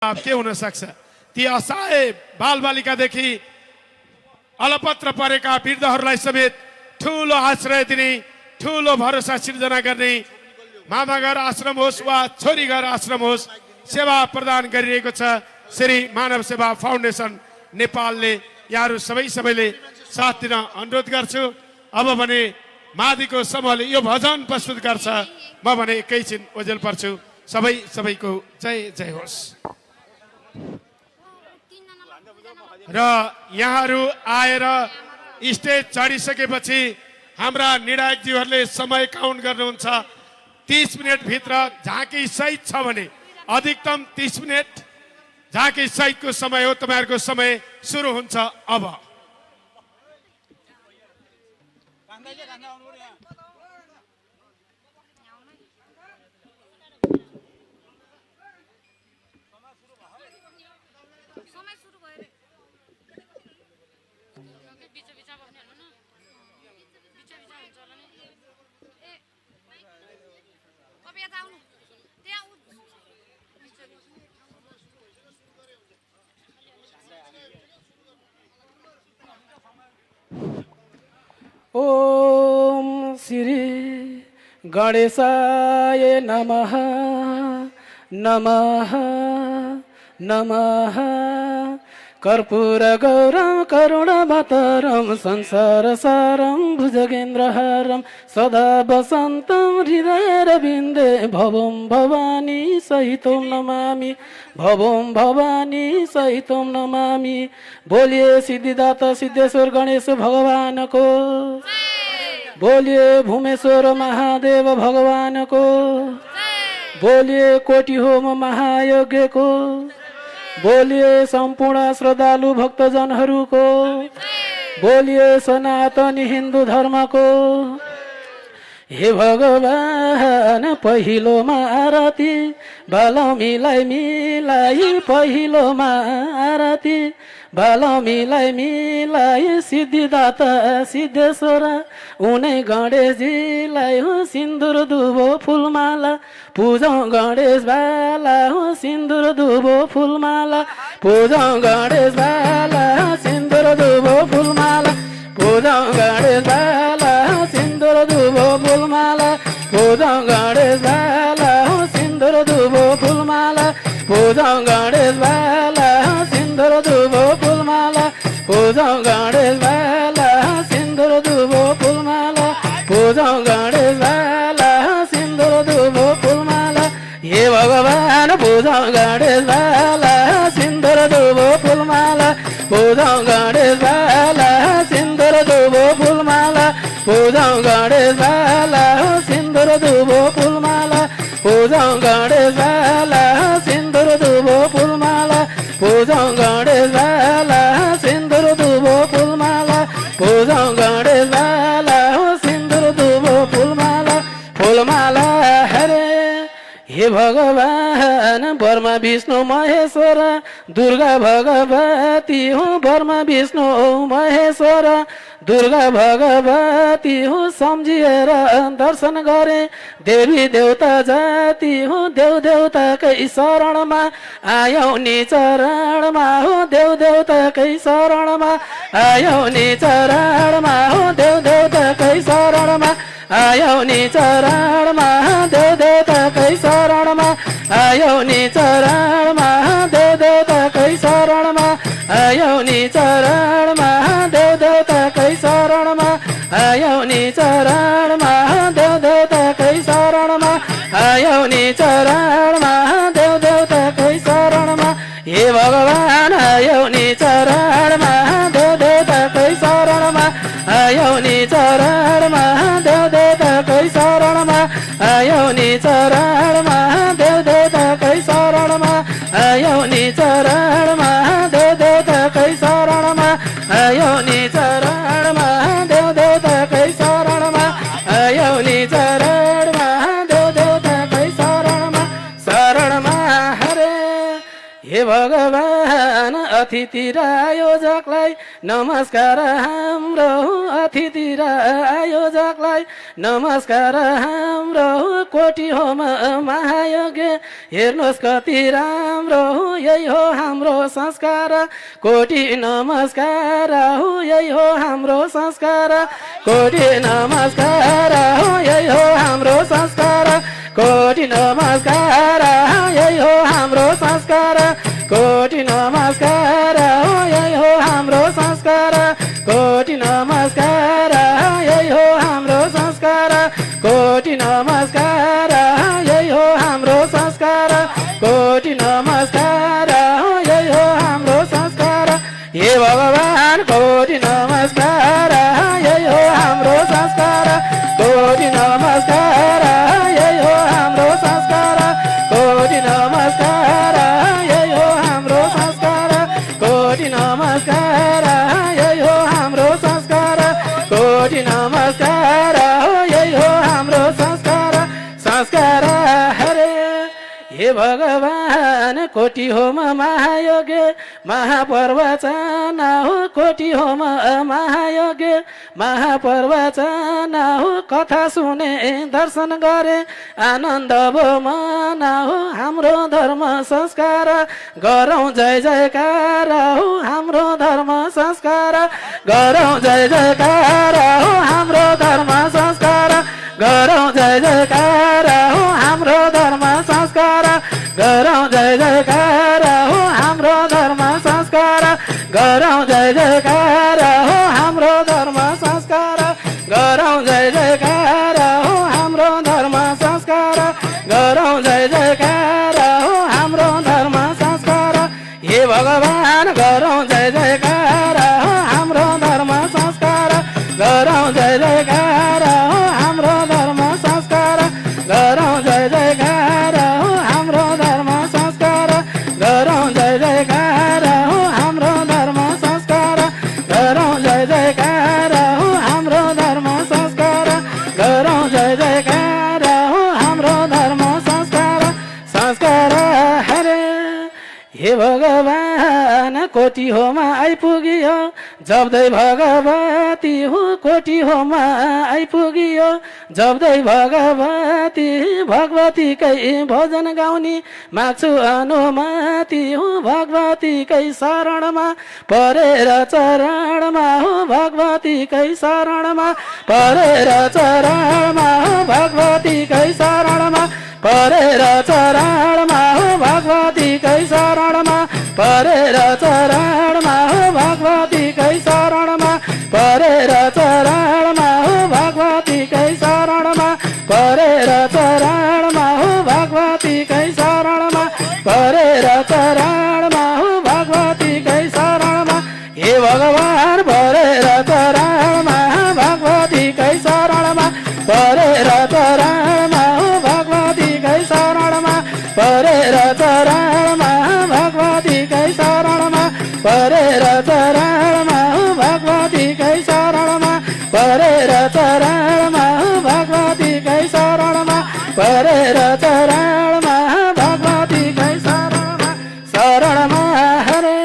के हुन सक्छ। ती असहाय बालबालिकादेखि अलपत्र परेका वृद्धहरूलाई समेत ठूलो आश्रय दिने, ठूलो भरोसा सिर्जना गर्ने, मामाघर आश्रम होस् वा छोरी घर आश्रम होस्, सेवा प्रदान गरिरहेको छ श्री मानव सेवा फाउन्डेसन नेपालले। यहाँहरू सबैले साथ दिन अनुरोध गर्छु। अब भने मादिको समूहले यो भजन प्रस्तुत गर्छ। म भने एकैछिन ओझेल पर्छु। सबैको जय जय होस्। र यहाँहरू आएर स्टेज चढिसकेपछि हाम्रा निर्णायकज्यूहरूले समय काउन्ट गर्नुहुन्छ। 30 मिनट भित्र झाँकी सहित छ भने अधिकतम 30 मिनट झाँकी सहितको समय हो। तपाईहरुको समय सुरु हुन्छ अब। ओम श्री गणेशाय नमः नमः नमः। कर्पूर गौरम करुणावतारम संसार सारम भुजगेन्द्रहारम सदा वसन्तं हृदयरविन्दे भवं भवानी सहितं नमामि भवं भवानी सहितं नमामि। बोलिए सिद्धिदाता सिद्धेश्वर गणेश भगवान को, बोलिए भूमेश्वर महादेव भगवान को, बोलिए कोटि होम महायज्ञ को, बोलिए संपूर्ण श्रद्धालु भक्तजनहरूको, बोलिए सनातनी हिन्दू धर्म को। हे भगवान पहिलोमा आरती बालो मिलाई मिलाई, पहिलोमा आरती बालो मिलाई मिलाई। सिद्धिदाता सिद्धेश्वर उनै गणेशजीलाई हो सिन्दुर दुबो फुलमाला पूजौं गणेश बाला हो सिन्दुर दुबो फुलमाला पूजौं गणेश बाला सिन्दुर दुबो फुलमाला पूजौं गणेश बाला सिन्दुर दुबो फुलमाला पूजौं गणेश बाला सिन्दुर दुबो फुलमाला पूजौं गणेश बाला सिन्दुर दुबो फुलमाला पूजौं गणेश बाला सिन्दुर दुबो फुलमाला पूजौं गणेश बाला सिन्दुर दुबो फुलमाला। हे भगवान पूजौं गणेश बाला सिन्दुर दुबो फुलमाला पूजौं गणेश बाला सिन्दुर दुबो फुलमाला पूजौं गणेश बाला सिन्दुर दुबो फुलमाला पूजौं गणेश बाला सिन्दुर दुबो फुलमाला पूजौं गणेश बाला सिन्दुर दुबो फुलमाला पूजौं गणेश बाला सिन्दुर दुबो फुलमाला फुलमाला हरे। हे भगवान ब्रह्मा विष्णु महेश्वर दुर्गा भगवती हो ब्रह्मा विष्णु महेश्वर दुर्गा भगवती हो सम्झिएर दर्शन गरे। देवी देवता जाति हो देव देवताकै शरणमा आयौ नि चरणमा हो देव देवताकै शरणमा आयौ नि चरणमा हो देव देवताकै शरणमा आयौ नि चरणमा देव देवताकै शरणमा आयौ नि चरणमा देव देवताकै शरणमा आयौ नि चरणमा देव देवताकै शरणमा आयौ नि चरणमा देव देवताकै शरणमा आयौ नि चरणमा देव देवताकै शरणमा। हे भगवान आयौ नि चरणमा देव देवताकै शरणमा आयौ नि चरणमा देव देवताकै शरणमा आयौ नि चरणमा देव देवताकै शरणमा आयौ नि चरणमा देव देवताकै शरणमा आयौ नि चरणमा देव देवताकै शरणमा आयौ नि चरणमा देव देवताकै शरणमा शरणमा हरे। हे भगवान अतिथि र आयोजकलाई नमस्कार हाम्रो अतिथि र आयोजकलाई नमस्कार हाम्रो कोटी होम महायज्ञ हेर्नुहोस् कति राम्रो यही हो हाम्रो संस्कार कोटी नमस्कार हो यही हो हाम्रो संस्कार कोटी नमस्कार हो यही हो हाम्रो संस्कार कोटी नमस्कार यही हो हाम्रो संस्कार कोटी नमस्कार यही हो हाम्रो संस्कार कोटी नमस्कार यही हो हाम्रो संस्कार कोटी नमस्कार यही हो हाम्रो संस्कार कोटी नमस्कार यही हो हाम्रो संस्कार हे भगवान कोटी नमस्कार यही हो हाम्रो संस्कार कोटी नमस्कार यही हो हाम्रो संस्कार कोटी नमस्कार यही हो हाम्रो संस्कार कोटी नमस्कार यही हो हाम्रो संस्कार कोटी नमस्कार यही हो हाम्रो संस्कार संस्कार हरे हे भगवान कोटी होम महायज्ञ महापर्वचन हो कोटी होम महायज्ञ महापर्वचन हो कथा सुने दर्शन गरे आनन्द मना हो हाम्रो धर्म संस्कार गरौँ जय जयकार हो हाम्रो धर्म संस्कार गरौँ जय जयकार हो हाम्रो धर्म संस्कार गरौँ जय जयकार हो हाम्रो धर्म संस्कार गरौँ जय जयकार हो हाम्रो धर्म संस्कार गरौँ जय जयकार हो हाम्रो धर्म संस्कार गरौँ जय जयकार हो हाम्रो धर्म संस्कार गरौँ जय जयकार हो हाम्रो धर्म संस्कार हे भगवान गरौँ जय जयकार हो हाम्रो धर्म संस्कार गरौँ जय जयकार हो हाम्रो धर्म संस्कार गरौँ जय जयकार हो हाम्रो धर्म संस्कार गरौँ जय जयकार हो हाम्रो धर्म संस्कार गरौँ जय जयकार हो हाम्रो धर्म संस्कार गरौँ जय जयकार हो हाम्रो धर्म संस्कार संस्कार हरे हे भगवान कोटी होमा आइपुगियो जब्दै भगवती हो कोटी होमा आइपुगियो जब्दै भगवती भगवतीकै भजन गाउने माग्छु अनुमति हो भगवतीकै शरणमा परेर चरणमा हो भगवतीकै शरणमा परेर चरणमा हो भगवतीकै शरणमा परेर चरणमा हो भगवतीकै शरणमा परेर चरणमा हो भगवतीकै शरणमा परेर चरणमा हो भगवतीकै शरणमा परेर चरणमा हो भगवतीकै शरणमा परेर चरणमा हो भगवतीकै शरणमा हे भगवान परेर चरणमा भगवतीकै शरणमा परेर चरणमा हो भगवतीकै शरणमा परेर चरणमा भगवतीकै शरणमा परेर चरणमा हो भगवतीकै शरणमा परेर चरणमा हो भगवतीकै शरणमा परेर चरणमा भगवतीकै शरणमा शरणमा हरे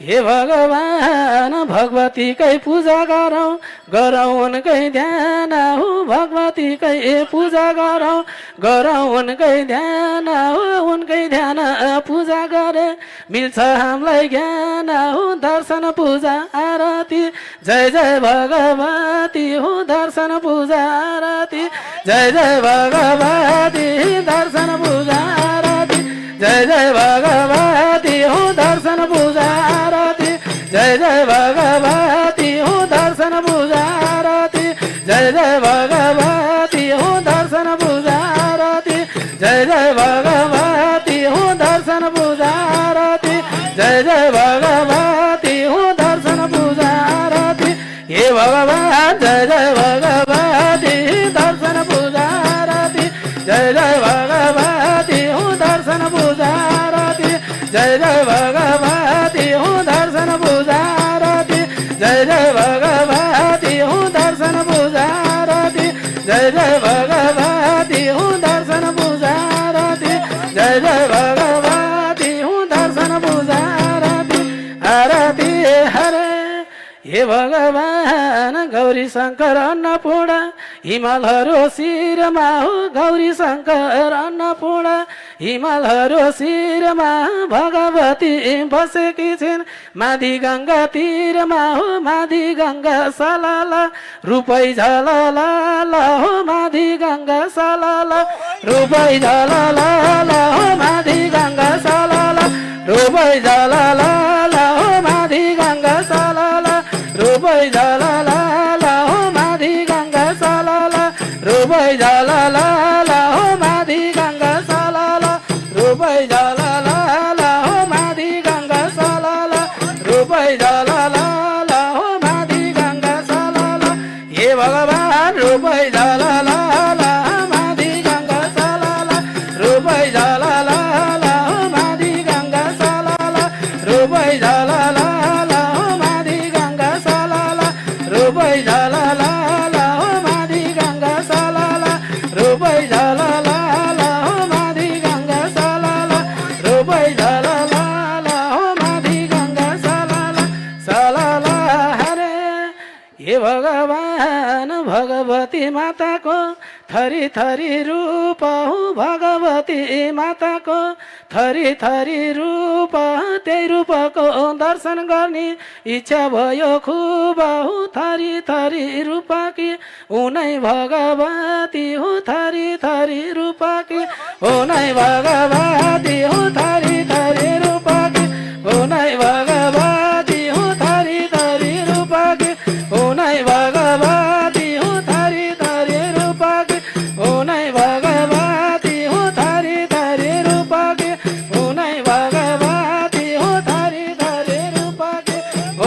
हे भगवान भगवतीकै पूजा गरौँ गरौँ उनकै ध्यान हो भगवतीकै पूजा गरौँ उनकै ध्यान हो उनकै ध्यान पूजा गरे मिल्छ हामीलाई ज्ञान हो दर्शन पूजा आरती जय जय भगवती हो दर्शन पूजा आरती जय जय भगवती दर्शन पूजा आरती जय जय भगवती हो दर्शन पूजा आरती जय जय भगवती हो दर्शन पूजा आरती जय जय भगवती हो दर्शन पूजा आरती जय जय भगवती हो दर्शन पूजा आरती जय जय भगवती हो दर्शन पूजा आरती हे भगवान जय जय भगवती दर्शन पूजा आरती जय जय भगवती हो दर्शन पूजा आरती जय जय भगवती हो दर्शन पूजा आरती जय जय भगवती हो दर्शन पूजा आरती जय जय भगवती हो दर्शन पूजा आरती जय जय भगवती हो दर्शन आरती हरे हे भगवान गौरी शङ्कर अन्नपूर्ण हिमालहरू शिरमा हो गौरी शङ्कर अन्नपूर्ण हिमालहरू शिरमा भगवती बसेकी छिन् माथि गङ्गा तीरमा हो माथि गङ्गा सलाला रूपै झलला हो माथि गङ्गा सलाला रूपै झलला हो माथि गङ्गा सलाला रूपै झलला हो माथि गङ्गा सलाला रूपै झलला हो माथि गङ्गा सलाला रूपै झलला हो माथि गङ्गा सलाला रूपै झलला हो माथि गङ्गा सलाला रूपै झलला हो माथि गङ्गा सलाला हे भगवान रूपै झलला माथि गङ्गा सलाला रूपै झलला हो माथि गङ्गा सलाला रूपै झलला हो माथि गङ्गा सलाला रूपै झलला हो माथि गङ्गा सलाला रूपै झलला हो माथि गङ्गा सलाला रूपै झलला हो माथि गङ्गा सलाला सलाला हरे हे भगवान भगवती माताको थरी थरी रूप हो भगवती माताको थरी थरी रूप त्यही रूपको दर्शन गर्ने इच्छा भयो खुब हो थरी थरी रूपकी उनै भगवती हो थरी थरी रूपकी उनै भगवती हो थरी थरी रूपकी उनै भगवती हो थरी थरी रूपकी उनै भगवती हो थरी थरी रूपकी उनै भगवती हो थरी थरी रूपकी उनै भगवती हो थरी थरी रूपकी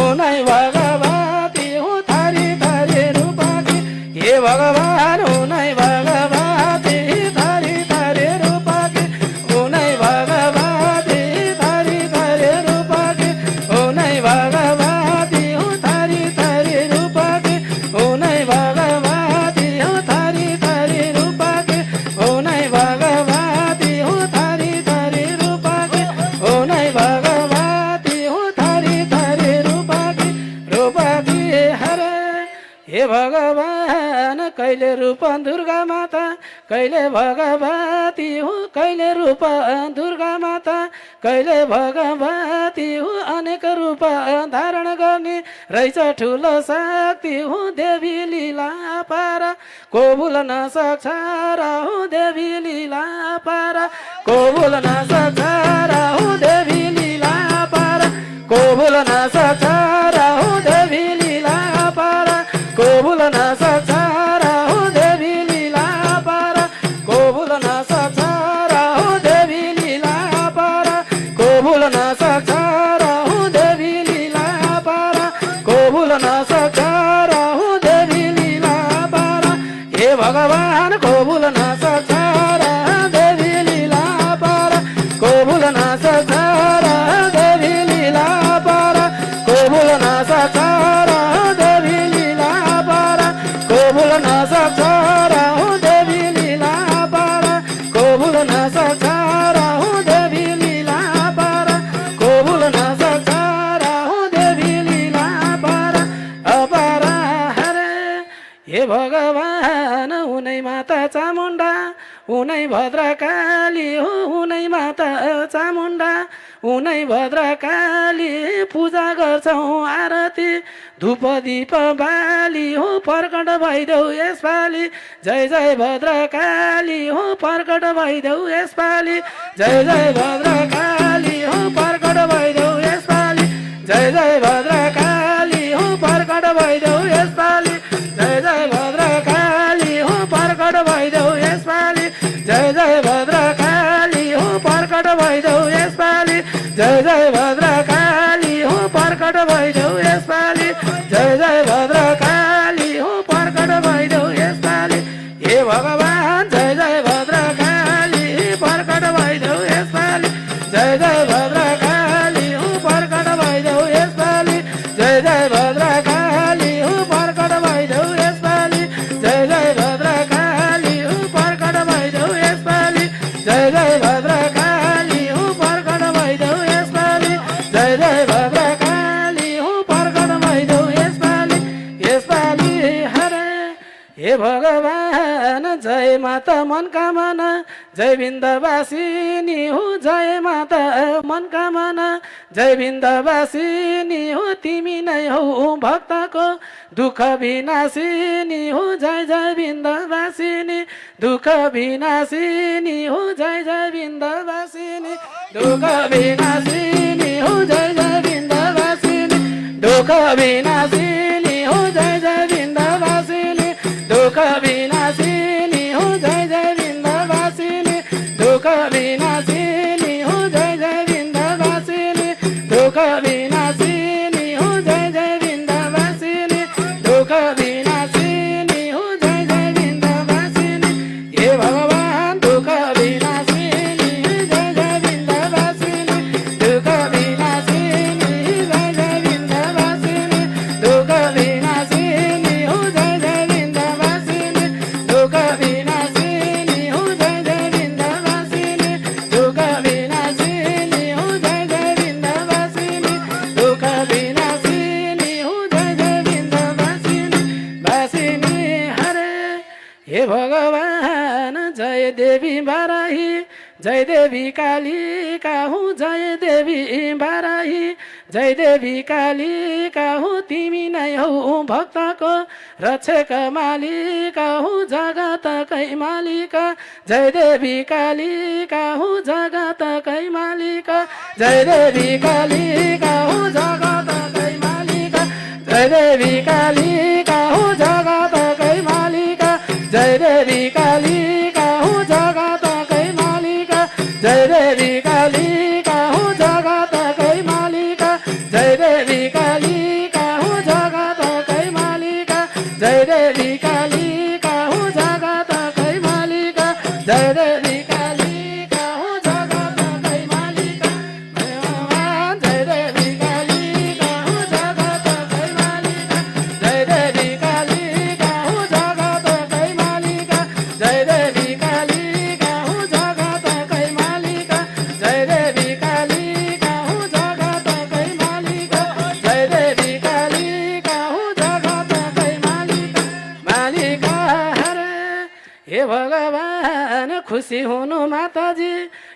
उनै भगवती हो थरी थरी रूपकी हे भगवान उनै भगवती थरी थरी रूपकी उनै भगवती थरी थरी रूपकी उनै भगवती हो थरी थरी रूपकी उनै भगवती हो थरी थरी रूपकी उनै भगवती हो थरी थरी रूपकी उनै भगवती हो थरी थरी रूपकी रूपकी हरे हे भगवान कहिले रूप दुर्गा माता कहिले भगवती हो कहिले रूप दुर्गा माता कहिले भगवती हो अनेक रूप धारण गर्ने रहेछ ठुलो शक्ति हो देवी लीला पारा को भुल्न सक्छ र हो देवी लीला पारा को भुल्न सक्छ र हो देवी लीला पारा को भुल्न सक्छ र हो देवी लीला पारा को भुल्न सक्छ र हो देवी लीला पारा को भुल्न सक्छ र हो देवी लीला पारा को भुल्न सक्छ र हो देवी लीला पारा को भुल्न सक्छ र हो देवी लीला पारा हे भगवान को भुल्न सक्छ र देवी लीला पारा को भुल्न सक्छ र देवी लीला पारा को भुल्न सक्छ र देवी लीला पारा को भुल्न सक्छ र हो देवी लीला पारा को भुल्न सक्छ र हो देवी लीला पारा को भुल्न सक्छ र हो देवी लीला पारा अपारा हरे हे भगवान उनै माता चामुण्डा उनै भद्रकाली हो उनै माता चामुण्डा उनै भद्रकाली पूजा गर्छौँ आरती धूप दीप बाली हो प्रकट भइदेऊ यसपालि जय जय भद्रकाली हो प्रकट भइदेऊ यसपालि जय जय भद्रकाली हो प्रकट भइदेऊ यसपालि जय जय भद्रकाली हो प्रकट भइदेऊ यसपालि जय जय भद्रकाली हो प्रकट भइदेऊ यसपालि जय जय भद्रकाली हो प्रकट भइदेऊ यसपालि जय जय भद्रकाली हो प्रकट भइदेऊ यसपालि जय जय भद्रकाली हो प्रकट भइदेऊ यसपालि हे भगवान जय जय भद्रकाली प्रकट भइदेऊ यसपालि जय जय भद्रकाली हो प्रकट भइदेऊ यसपालि जय जय भद्रकाली हो प्रकट भइदेऊ यसपालि जय जय भद्रकाली हो प्रकट भइदेऊ यसपालि जय जय भद्रकाली हो प्रकट भइदेऊ यसपालि भगवान जय माता मनकामना जय बिन्दवासिनी हो जय माता मनकामना जय बिन्दवासिनी हो तिमी नै हौ भक्तको दुःख विनाशिनी हो जय जय बिन्दवासिनी दुःख विनाशिनी हो जय जय बिन्दवासिनी दुःख विनाशिनी हो जय जय बिन्दवासिनी दुःख विनाशिनी हो जय जय बिन्दवासिनी दुःख विनाशिनी हो जय जय बिन्दवासिनी दुःख विनाशिनी हो जय जय बिन्दवासिनी दुःख विनाशिनी हो जय जय बिन्दवासिनी दुःख विनाशिनी हो जय जय बिन्दवासिनी हे भगवान दुःख विनाशिनी जय जय बिन्दवासिनी दुःख विनाशिनी जय जय बिन्दवासिनी दुःख विनाशिनी हो जय जय बिन्दवासिनी दुःख विनाशिनी हो जय जय बिन्दवासिनी दुःख विनाशिनी हो जय जय बिन्दवासिनी दुःख विनाशिनी हो जय जय बिन्दवासिनी वासिनी हरे हे भगवान जय देवी बाराही जय देवी काली काहु जय देवी बाराही जय देवी काली काहु तिमी नै हौ भक्तको रक्षक मालिक हौ जगतकै मालिक जय देवी काली काहु जगतकै मालिक जय देवी काली काहु जगतकै मालिक जय देवी काली काहु जगतकै मालिक जय देवी काली काहु जगतकै मालिक जय देवी काली काहु जगतकै मालिक जय देवी काली काहु जगतकै मालिक जय देवी काली काहु जगतकै मालिक जय देवी काली काहु जगतकै मालिक जय देवी काली काहु जगतकै मालिक जय देवी काली काहु जगतकै मालिक जय देवी काली काहु जगतकै मालिक जय देवी काली काहु जगतकै मालिक जय देवी काली काहु जगतकै मालिक मालिक हरे हे भगवान खुसी हुनु माताजी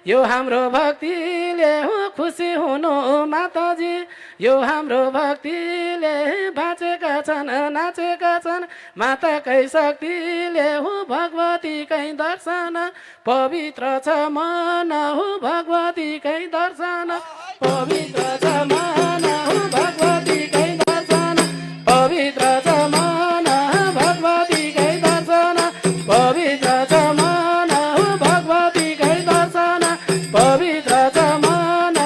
यो हाम्रो भक्तिले हो खुसी हुनु माताजी यो हाम्रो भक्तिले बाँचेका छन् नाचेका छन् माताकै शक्तिले हो भगवतीकै दर्शन पवित्र छ मन हो भगवतीकै दर्शन पवित्र छ मन हो भगवतीकै दर्शन पवित्र छ मन भगवतीकै दर्शन पवित्र छ मन हो भगवतीकै दर्शन पवित्र छ मन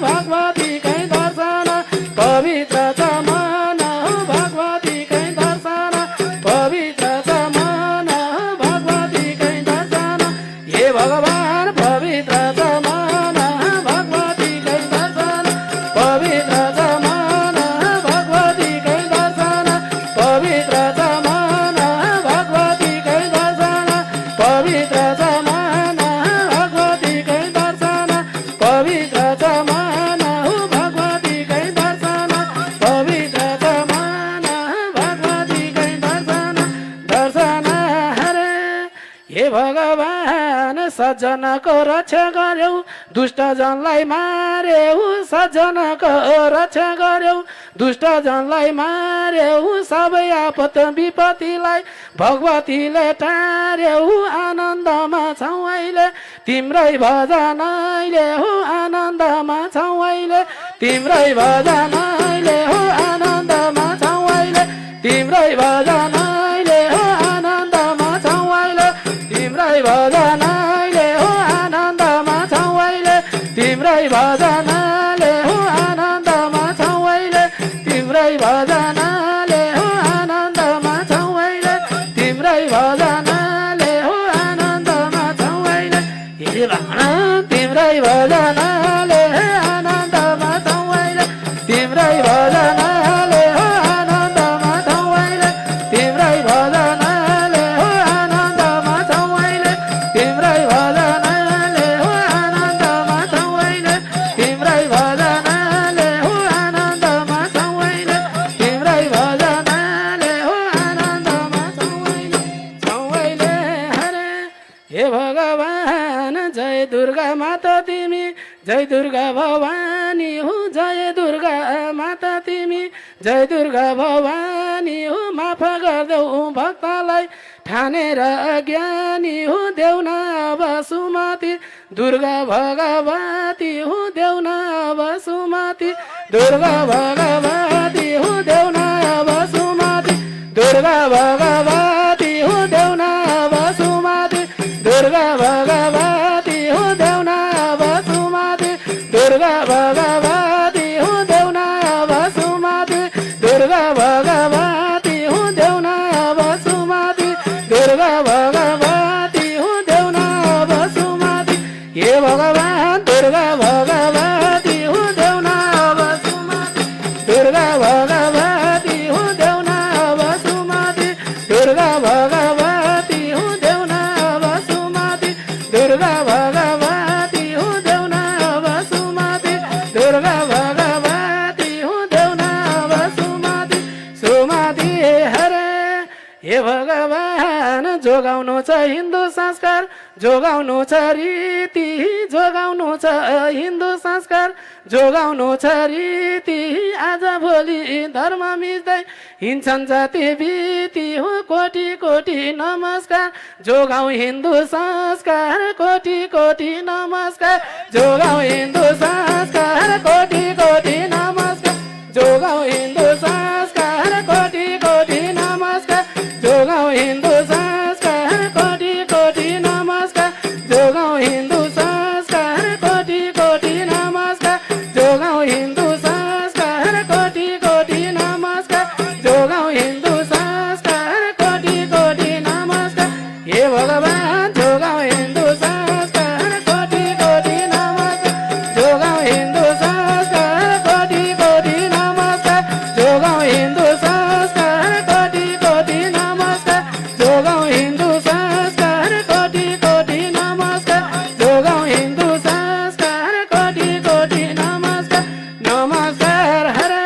भगवतीकै दर्शन पवित्र छ मन भगवतीकै दर्शन पवित्र छ मन भगवतीकै दर्शन हे भगवान पवित्र छ मन भगवतीकै दर्शन पवित्र छ मन भगवतीकै दर्शन पवित्र छ मन भगवतीकै दर्शन पवित्र छ मन भगवतीकै दर्शन पवित्र छ मन भगवतीकै दर्शन पवित्र छ मन भगवतीकै दर्शन दर्शन हरे हे भगवान सज्जनको रक्षा गर्यौ दुष्ट जनलाई मार्यौ सज्जनको रक्षा गर्यौ दुष्ट जनलाई मार्यौ सबै आपत विपत्तिलाई भगवतीले टार्यौ आनन्दमा छौ अहिले तिम्रै भजन अहिले हो आनन्दमा छौ अहिले तिम्रै भजन अहिले हो आनन्दमा छौ अहिले तिम्रै भजन अहिले हो आनन्दमा छौ अहिले तिम्रै भजन अहिले हो आनन्दमा छौ अहिले तिम्रै भजनले हो आनन्दमा छौ अहिले तिम्रै भजनले हो आनन्दमा छौ अहिले तिम्रै भजनले हो आनन्दमा छौ अहिले हे भगवान तिम्रै भजनले आनन्दमा छौ अहिले तिम्रै माता तिमी जय दुर्गा भवानी हो जय दुर्गा माता तिमी जय दुर्गा भवानी हो माफ गर्देऊ भक्तलाई ठानेर ज्ञानी हो देऊ न अब सुमति दुर्गा भगवती हो देऊ न अब सुमति दुर्गा भगवती हो देऊ न अब सुमति दुर्गा भगवती हो देऊ न अब सुमति दुर्गा भगवती हो देऊ न अब सुमति दुर्गा भगवती हो देऊ न अब सुमति दुर्गा भगवती हो देऊ न अब सुमति दुर्गा भगवती हो देऊ न अब सुमति हे भगवान दुर्गा भगवती हो देऊ न अब सुमति दुर्गा भगवती हो देऊ न अब सुमति दुर्गा भगवती हो देऊ न अब सुमति दुर्गा भगवती हो देऊ न अब सुमति दुर्गा भगवती हो देऊ न अब सुमति सुमति हरे हे भगवान जोगाउनु छ हिन्दू संस्कार जोगाउनु छ रीति जोगाउनु छ हिन्दू संस्कार जोगाउनु छ रीति आज भोलि धर्म मिच्दै हिँड्छन् जाति बीति हो कोटि कोटि नमस्कार जोगाउँ हिन्दू संस्कार कोटि कोटि नमस्कार जोगाउँ हिन्दू संस्कार कोटि कोटि नमस्कार जोगाउँ हिन्दू संस्कार कोटि कोटि नमस्कार जोगाउँ हिन्दू संस्कार कोटि कोटि नमस्कार जोगाउँ हिन्दू संस्कार कोटि कोटि नमस्कार जोगाउँ हिन्दू संस्कार कोटि कोटि नमस्कार जोगाउँ हिन्दू संस्कार कोटि कोटि नमस्कार हे भगवान जोगाउँ हिन्दू संस्कार कोटि कोटि नमस्कार जोगाउँ हिन्दू संस्कार कोटि कोटि नमस्कार जोगाउँ हिन्दू संस्कार कोटि कोटि नमस्कार जोगाउँ हिन्दू संस्कार कोटि कोटि नमस्कार जोगाउँ हिन्दू संस्कार कोटि कोटि नमस्कार नमस्कार हरे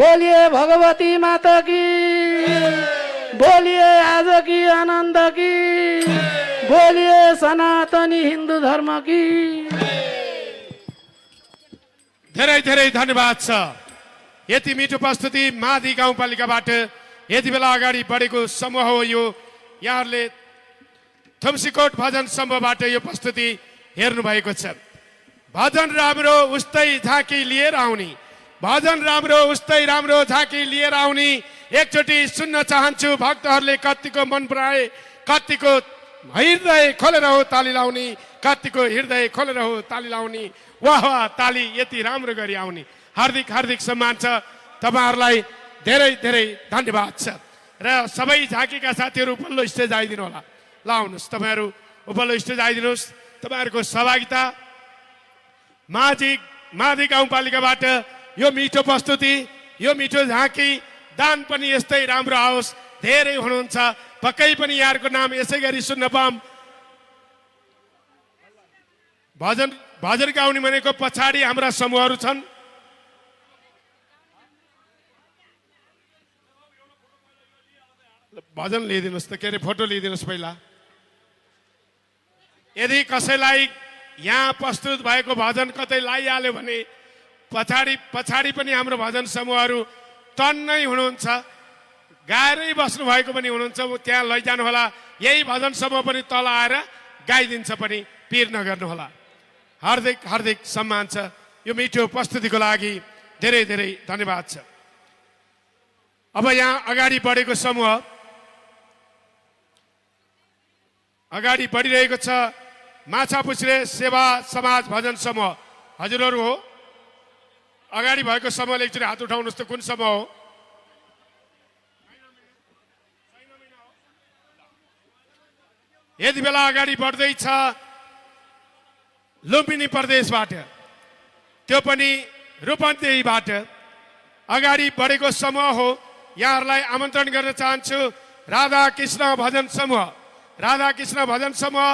बोलिए भगवती माता की बोलिए आज की आनंद की बोलिए सनातनी हिन्दू धर्म की धेरै धेरै धन्यवाद छ यति मिठो प्रस्तुति मादी गाउँपालिकाबाट यति बेला अगाडि बढेको समूह हो यो यहाँहरूले थुम्सीकोट भजन समूहबाट यो प्रस्तुति हेर्नु भएको छ भजन राम्रो उस्तै झाँकी लिएर आउने भजन राम्रो उस्तै राम्रो झाँकी लिएर आउने एकचोटि सुन्न चाहन्छु भक्तहरूले कतिको मन पराए कतिको हृदय खोलेर हो ताली लाउने कतिको हृदय खोलेर हो ताली लाउने वाह वाह ताली यति राम्रो गरी आउने हार्दिक हार्दिक सम्मान छ तपाईहरुलाई धेरै धेरै धन्यवाद छ र सबै झाँकीका साथीहरू उपल्लो स्टेज आइदिनु होला ल आउनुस् तपाईहरु उपल्लो स्टेज आइदिनुस् तपाईहरुको सहभागिता मादी गाउँपालिकाबाट यो मिठो प्रस्तुति यो मिठो झाँकी दान पनि यस्तै राम्रो आओस् धेरै हुनुहुन्छ पक्कै पनि यहाँहरुको नाम यसै गरी सुन्न पाऊँ भजन गाउने भनेको पछाडी हाम्रा समूहहरू छन् भजन लिइदिनुस् त के अरे फोटो लिइदिनुस् पहिला यदि कसैलाई यहाँ प्रस्तुत भएको भजन कतै लाइहाल्यो भने पछाडी पनि हाम्रो भजन समूहहरू टन्नै हुनुहुन्छ गाएरै बस्नु भएको पनि हुनुहुन्छ त्यहाँ लैजानु होला यही भजन समूह पनि तल आएर गाइदिन्छ पनि पिर नगर्नु होला हार्दिक हार्दिक सम्मान छ यो मिठो प्रस्तुतिको लागि धेरै धेरै धन्यवाद छ अब यहाँ अगाडि बढेको समूह अगाडि बढिरहेको छ माछापुछ्रे सेवा समाज भजन समूह हजुरहरू हो अगाडि भएको समूहले एकचोटि हात उठाउनुहोस् त कुन समूह हो यति बेला अगाडि बढ्दैछ लुम्बिनी प्रदेशबाट त्यो पनि रूपन्देहीबाट अगाडि बढेको समूह हो यहाँहरूलाई आमन्त्रण गर्न चाहन्छु राधा कृष्ण भजन समूह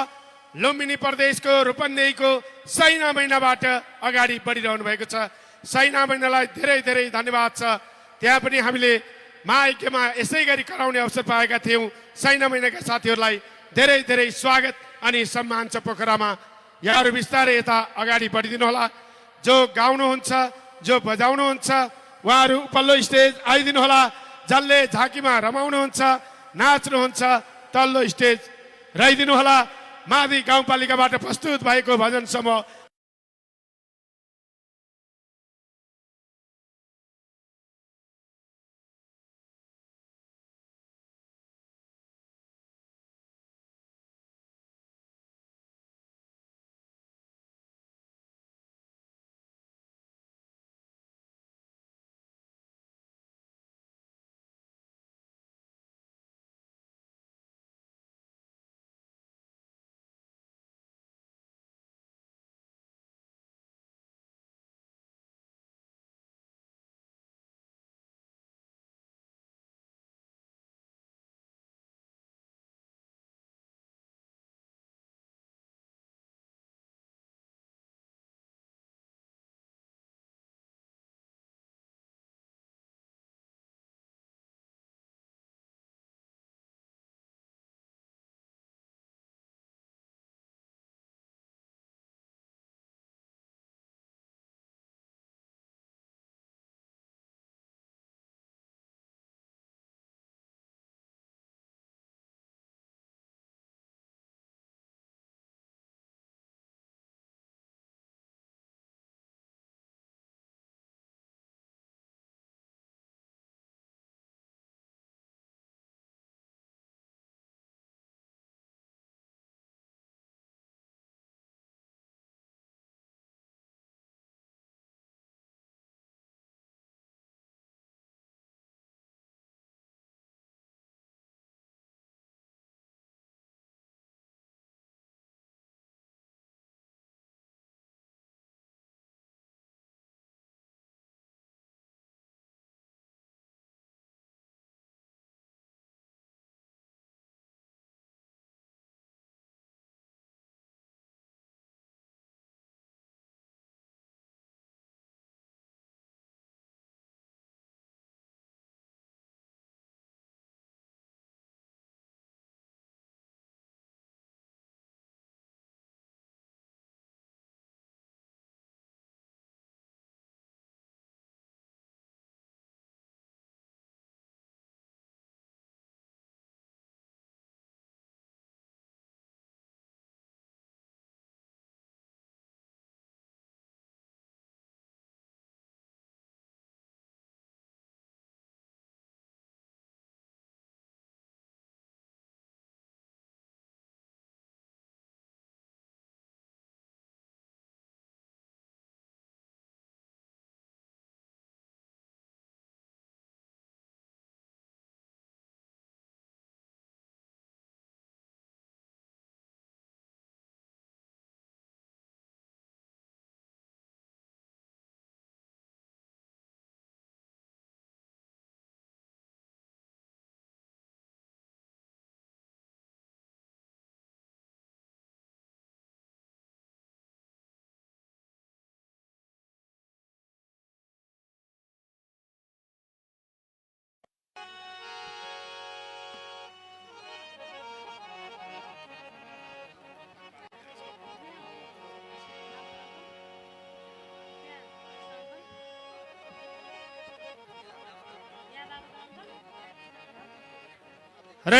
लुम्बिनी प्रदेशको रूपन्देहीको सैना महिनाबाट अगाडि बढिरहनु भएको छ सैना महिनालाई धेरै धेरै धन्यवाद छ त्यहाँ पनि हामीले महायज्ञमा यसै गरी कराउने अवसर पाएका थियौँ सैना महिनाका साथीहरूलाई धेरै धेरै स्वागत अनि सम्मान छ पोखरामा यहाँहरू बिस्तारै यता अगाडि बढिदिनु होला। जो गाउनुहुन्छ जो बजाउनुहुन्छ उहाँहरू उपल्लो स्टेज आइदिनु होला। जसले झाँकीमा रमाउनुहुन्छ नाच्नुहुन्छ तल्लो स्टेज रहिदिनु होला। मावि गाउँपालिकाबाट प्रस्तुत भएको भजन समूह र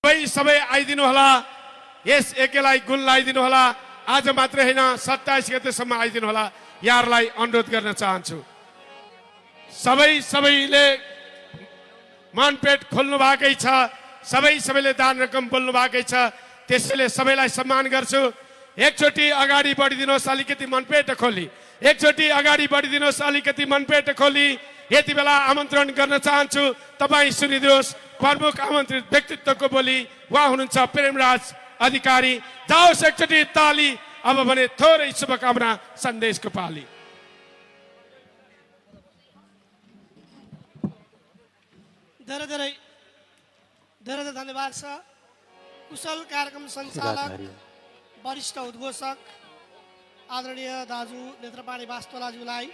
सबै आइदिनु होला। यस एकेलाई गुण लगाइदिनु होला। आज मात्र होइन 27 गतेसम्म आइदिनु होला। यहाँहरूलाई अनुरोध गर्न चाहन्छु। सबैले मनपेट खोल्नु भएकै छ। सबैले दान रकम बोल्नु भएकै छ। त्यसैले सबैलाई सम्मान गर्छु। एकचोटि अगाडि बढिदिनुहोस् अलिकति मनपेट खोली। एकचोटि अगाडि बढिदिनुहोस् अलिकति मनपेट खोली। यति बेला आमन्त्रण गर्न चाहन्छु। तपाईँ सुनिदिनुहोस् प्रमुख आमन्त्रित व्यक्तित्वको बोली। उहाँ हुनुहुन्छ प्रेमराज अधिकारी। जाओस् एकचोटि ताली। अब भने थोरै शुभकामना सन्देशको पाली। धेरै धेरै धेरै धेरै धन्यवाद छ कुशल कार्यक्रम सञ्चालक वरिष्ठ उद्घोषक आदरणीय दाजु नेत्रपाणी वास्तोलाज्यूलाई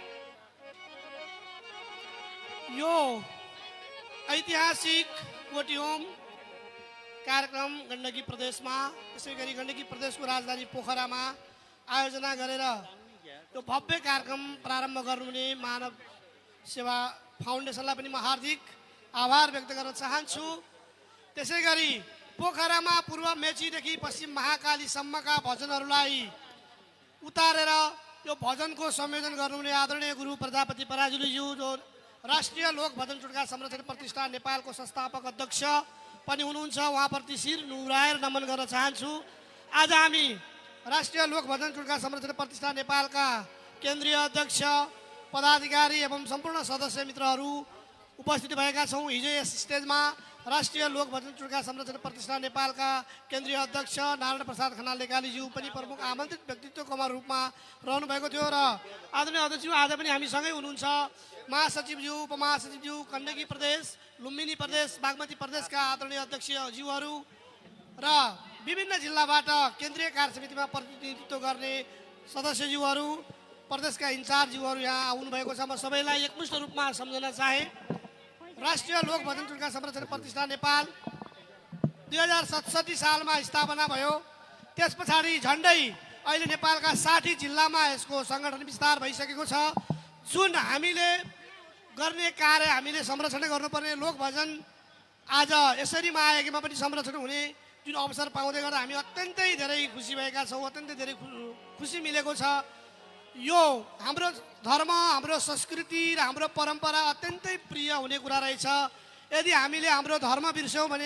यो ऐतिहासिक कोटीहोम कार्यक्रम गण्डकी प्रदेशमा त्यसै गरी गण्डकी प्रदेशको राजधानी पोखरामा आयोजना गरेर यो भव्य कार्यक्रम प्रारम्भ गर्नुहुने मानव सेवा फाउन्डेसनलाई पनि म हार्दिक आभार व्यक्त गर्न चाहन्छु। त्यसै गरी पोखरामा पूर्व मेचीदेखि पश्चिम महाकालीसम्मका भजनहरूलाई उतारेर यो भजनको संयोजन गर्नुहुने आदरणीय गुरु प्रजापति पराजुलीज्यू जो राष्ट्रिय लोक भजन चुटका संरक्षण प्रतिष्ठान नेपालको संस्थापक अध्यक्ष पनि हुनुहुन्छ, उहाँप्रति शिर नुहाएर नमन गर्न चाहन्छु। आज हामी राष्ट्रिय लोक भजन चुटका संरक्षण प्रतिष्ठान नेपालका केन्द्रीय अध्यक्ष पदाधिकारी एवं सम्पूर्ण सदस्य मित्रहरू उपस्थित भएका छौँ। हिजो यस स्टेजमा राष्ट्रिय लोक भजन चुटका संरक्षण प्रतिष्ठान नेपालका केन्द्रीय अध्यक्ष नारायण प्रसाद खनाल लेकालीज्यू पनि प्रमुख आमन्त्रित व्यक्तित्वको रूपमा रहनु भएको थियो र आदरणीय अध्यक्षज्यू आज पनि हामीसँगै हुनुहुन्छ। महासचिवज्यू उपमहासचिवज्यू गण्डकी प्रदेश लुम्बिनी प्रदेश बागमती प्रदेशका आदरणीय अध्यक्षज्यूहरू र विभिन्न जिल्लाबाट केन्द्रीय कार्य समितिमा प्रतिनिधित्व गर्ने सदस्यज्यूहरू प्रदेशका इन्चार्जज्यूहरू यहाँ आउनुभएको छ। म सबैलाई एकमुष्ट रूपमा सम्झन चाहे। राष्ट्रिय लोक भजन चुटका संरक्षण प्रतिष्ठान नेपाल 2067 सालमा स्थापना भयो। त्यस पछाडि झन्डै अहिले नेपालका 60 जिल्लामा यसको सङ्गठन विस्तार भइसकेको छ। जुन हामीले गर्ने कार्य हामीले संरक्षण गर्नुपर्ने लोक भजन आज यसरी मायागीमा पनि संरक्षण हुने जुन अवसर पाउँदै गर्दा हामी अत्यन्तै धेरै खुसी भएका छौँ, अत्यन्तै धेरै खुसी मिलेको छ। यो हाम्रो धर्म हाम्रो संस्कृति र हाम्रो परम्परा अत्यन्तै प्रिय हुने कुरा रहेछ। यदि हामीले हाम्रो धर्म बिर्स्यौँ भने